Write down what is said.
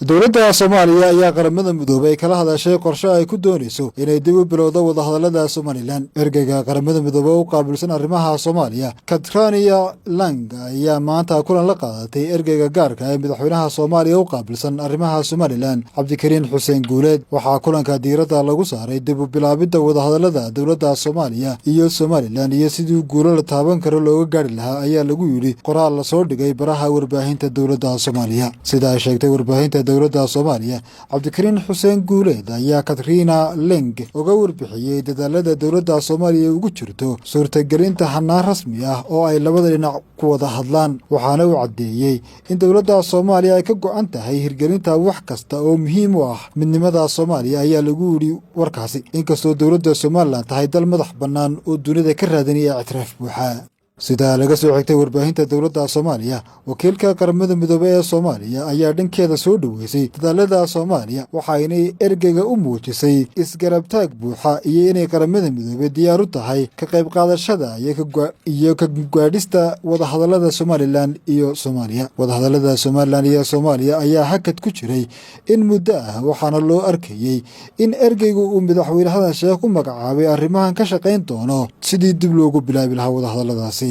dowladda Soomaaliya ayaa qaramada midoobay kala hadashay qorshe ay ku doonayso inay dib u bilowdo wadahadallada Somaliland. Ergeyga qaramada midoobay oo qaabilsan arrimaha Soomaaliya, Katrania Lang, ayaa maanta kulan la qaadatay ergeyga gaarka ee madaxweynaha Soomaaliya oo qaabilsan arrimaha Somaliland, Cabdikariin Xuseen Guuleed. Waxaa kulanka diiradda lagu saaray dib u bilaabidda wadahadallada dowladda Soomaaliya iyo Somaliland iyo sidii guulo la taaban karo looga gaari lahaa ayaa lagu yiri qoraal la soo dhigay baraha warbaahinta dowladda Soomaaliya. Sida ay sheegtay warbaahinta dowladda Soomaaliya, Cabdikariin Xuseen Guuleed ayaa Katrina Lang uga warbixiyay dadaalada dowladda Soomaaliya ugu jirto suurtagelinta hannaan rasmi ah oo ay labada dhinac ku wada hadlaan. Waxaana uu caddeeyay in dowladda Soomaaliya ay ka go'an tahay hirgelinta wax kasta oo muhiim u ah midnimada Soomaaliya ayaa lagu yiri warkaasi. Inkastoo dowladda Somaliland tahay dal madax bannaan oo dunida ka raadinaya ictiraaf buuxa. sida laga soo xigtay warbaahinta dowladda Soomaaliya, wakiilka qaramada midoobay ee Soomaaliya ayaa dhankeeda soo dhaweysay dadaalada Soomaaliya waxayna ergeyga u muujisay isgarabtaag buuxa iyo inay qaramada midoobay diyaar u tahay ka qayb qaadashada iyo ka gaadhista wadahadallada Somaliland iyo Soomaaliya. Wadahadallada Somaliland iyo Soomaaliya ayaa hakad ku jiray in muddo ah, waxaana loo arkayay in ergeygu uu madaxweynaha Sheekh u magacaabay arrimahan ka shaqayn doono sidii dib loogu bilaabi lahaa wadahadalladaasi.